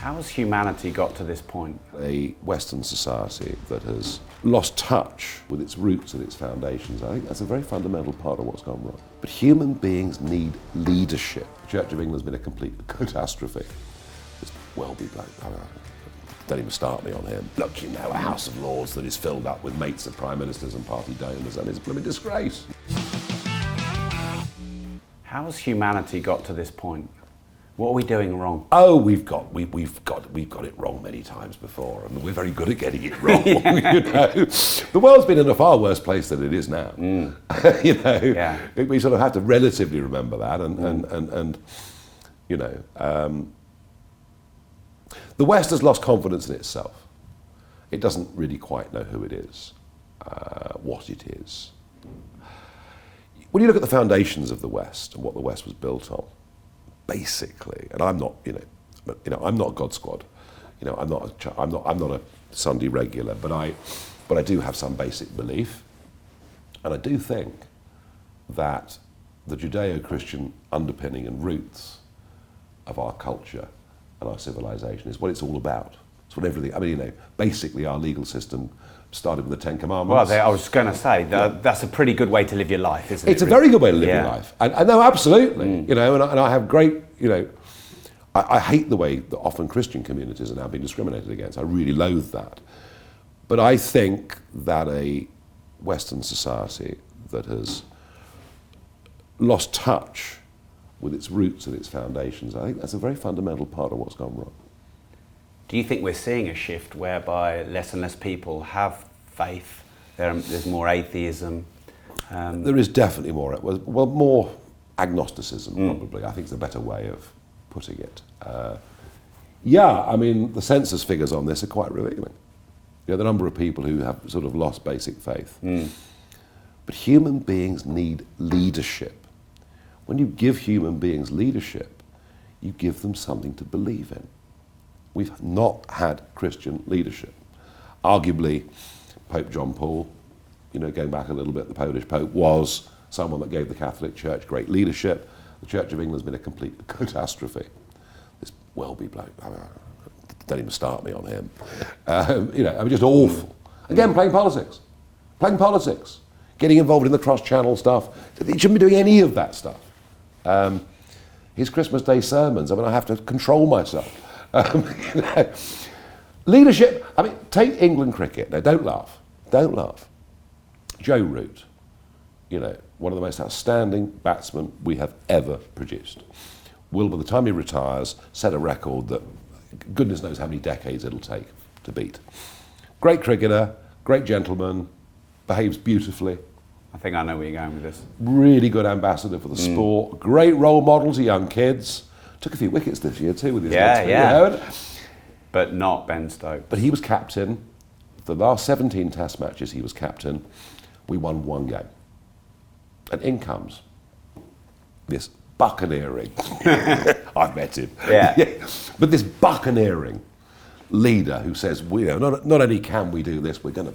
How has humanity got to this point? A Western society that has lost touch with its roots and its foundations, I think that's a very fundamental part of what's gone wrong. But human beings need leadership. The Church of England's been a complete catastrophe. It's well be blamed. Don't even start me on him. Look, you know, a House of Lords that is filled up with mates of prime ministers and party donors, and it's a blooming disgrace. How has humanity got to this point? What are we doing wrong? Oh, we've got it wrong many times before, and we're very good at getting it wrong. You know? The world's been in a far worse place than it is now. You know, Yeah. We sort of have to relatively remember that, and you know, the West has lost confidence in itself. It doesn't really quite know who it is, what it is. When you look at the foundations of the West and what the West was built on, basically, and I'm not, I'm not God Squad, I'm not a Sunday regular, but I do have some basic belief, and I do think that the Judeo-Christian underpinning and roots of our culture and our civilization is what it's all about. It's what everything. I mean, basically, our legal system started with the Ten Commandments. Well, I was going to say that's a pretty good way to live your life, isn't it? It's a very good way to live Yeah. your life. And no, absolutely. And I have great, I hate the way that often Christian communities are now being discriminated against. I really loathe that. But I think that a Western society that has lost touch with its roots and its foundations, I think that's a very fundamental part of what's gone wrong. Do you think we're seeing a shift whereby less and less people have faith? There's more atheism? There is definitely more, more agnosticism probably, I think is a better way of putting it. I mean, the census figures on this are quite revealing. The number of people who have sort of lost basic faith. But human beings need leadership. When you give human beings leadership, you give them something to believe in. We've not had Christian leadership. Arguably, Pope John Paul, going back a little bit, the Polish Pope was someone that gave the Catholic Church great leadership. The Church of England's been a complete catastrophe. This well-be bloke, don't even start me on him. Just awful. Again, playing politics, getting involved in the cross-channel stuff. He shouldn't be doing any of that stuff. His Christmas Day sermons, I have to control myself. Leadership, take England cricket. Now, don't laugh. Joe Root, one of the most outstanding batsmen we have ever produced, will, by the time he retires, set a record that goodness knows how many decades it'll take to beat. Great cricketer, great gentleman, behaves beautifully. I think I know where you're going with this. Really good ambassador for the sport, great role model to young kids. Took a few wickets this year too with his legs. But not Ben Stokes. But he was captain. The last 17 test matches he was captain. We won one game. And in comes this buccaneering. I've met him. Yeah. But this buccaneering leader who says, not only can we do this, we're going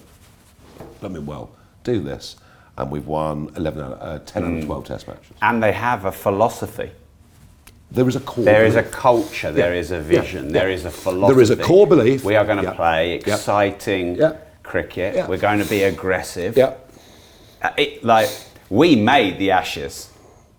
to do this. And we've won 10 out of 12 test matches. And they have a philosophy. There is a core There belief. is a culture, there is a vision, there is a philosophy. There is a core belief. We are going to play exciting cricket. We're going to be aggressive. We made the Ashes.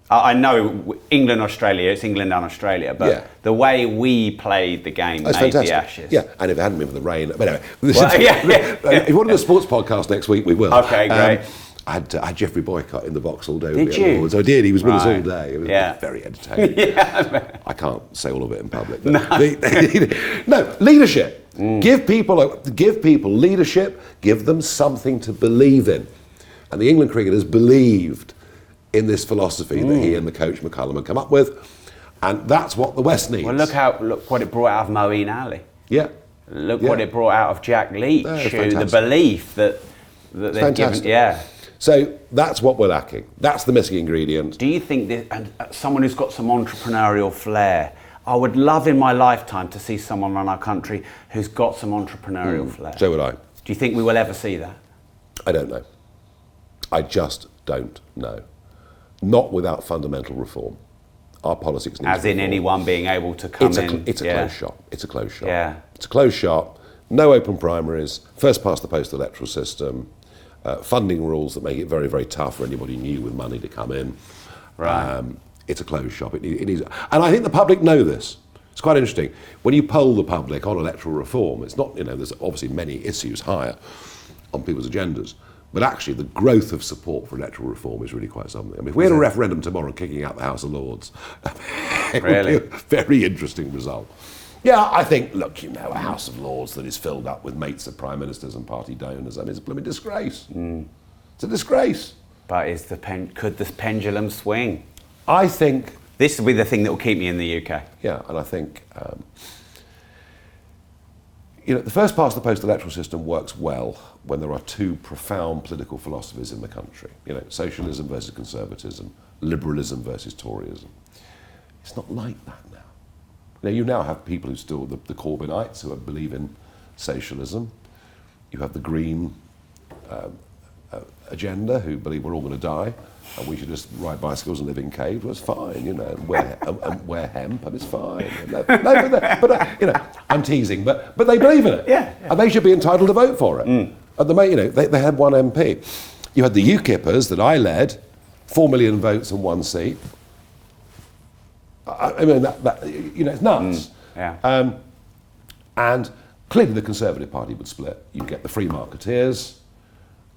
I know England, Australia, it's England and Australia, but the way we played the game made fantastic. the Ashes. Yeah, and if it hadn't been for the rain, but anyway. If you want to do a sports podcast next week, we will. Okay, great. I had Jeffrey Boycott in the box all day. Did you? Awards. I did. He was with us all day. It was very entertaining. I can't say all of it in public. But no, leadership. Give people leadership. Give them something to believe in. And the England cricketers believed in this philosophy that he and the coach McCullum had come up with, and that's what the West needs. Well, look what it brought out of Moeen Ali. Yeah. Look what it brought out of Jack Leach. The belief that they've given. Yeah. So that's what we're lacking. That's the missing ingredient. Do you think that someone who's got some entrepreneurial flair? I would love in my lifetime to see someone run our country who's got some entrepreneurial flair. So would I. Do you think we will ever see that? I don't know. I just don't know. Not without fundamental reform. our politics needs As in reform. anyone being able to come in. It's a closed shop. It's a closed shop. Yeah. It's a closed shop. No open primaries. First past the post electoral system. Funding rules that make it very, very tough for anybody new with money to come in. Right. It's a closed shop. It is, and I think the public know this. It's quite interesting. When you poll the public on electoral reform, it's not, there's obviously many issues higher on people's agendas, but actually the growth of support for electoral reform is really quite something. I mean, if we had a referendum tomorrow kicking out the House of Lords, it would be a very interesting result. Yeah, I think, look, a House of Lords that is filled up with mates of prime ministers and party donors, I mean, it's a blooming disgrace. It's a disgrace. But could this pendulum swing? I think... This will be the thing that will keep me in the UK. Yeah, and I think, the first past the post-electoral system works well when there are two profound political philosophies in the country. Socialism versus conservatism, liberalism versus Toryism. It's not like that now. You now have people who still, the Corbynites who believe in socialism. You have the Green agenda who believe we're all going to die and we should just ride bicycles and live in caves. Well, it's fine, and wear hemp, and it's fine. I'm teasing, but they believe in it. Yeah. And they should be entitled to vote for it. And they had one MP. You had the UKIPers that I led, 4 million votes and 1 seat. I mean, it's nuts. Yeah. And clearly the Conservative Party would split. You'd get the free marketeers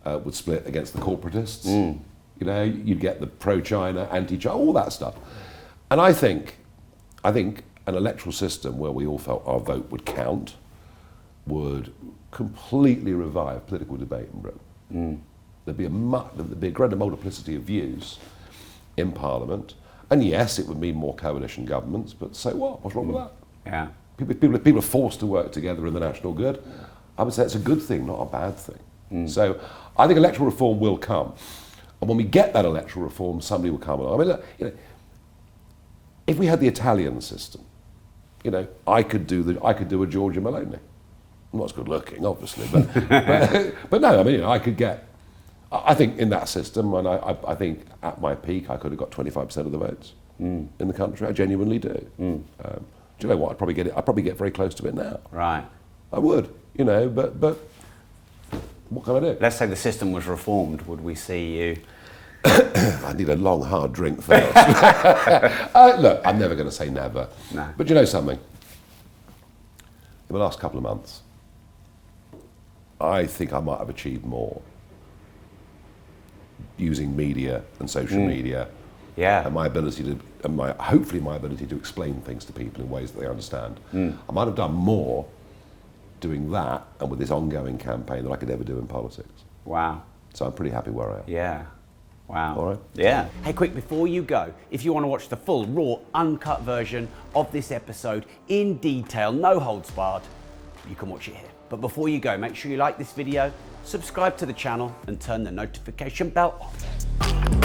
would split against the corporatists. You'd get the pro-China, anti-China, all that stuff. And I think an electoral system where we all felt our vote would count would completely revive political debate in Britain. There'd be a greater multiplicity of views in Parliament. And yes, it would mean more coalition governments, but so what? What's wrong with that? Yeah. People are forced to work together in the national good. I would say it's a good thing, not a bad thing. So I think electoral reform will come. And when we get that electoral reform, somebody will come along. I mean, look, if we had the Italian system, I could do a Giorgia Meloni. I'm not as good looking, obviously, but no, I mean, I could get. I think in that system, and I think at my peak, I could have got 25% of the votes in the country. I genuinely do. Do you know what? I'd probably get very close to it now. Right. I would, but what can I do? Let's say the system was reformed. Would we see you? I need a long, hard drink first. Look, I'm never going to say never. No. But you know something? In the last couple of months, I think I might have achieved more using media and social media, and my ability to, hopefully my ability to explain things to people in ways that they understand. I might have done more doing that and with this ongoing campaign than I could ever do in politics. Wow. So I'm pretty happy where I am. Yeah. Wow. All right. Yeah. Hey, quick, before you go, if you want to watch the full, raw, uncut version of this episode in detail, no holds barred, you can watch it here. But before you go, make sure you like this video, subscribe to the channel, and turn the notification bell on.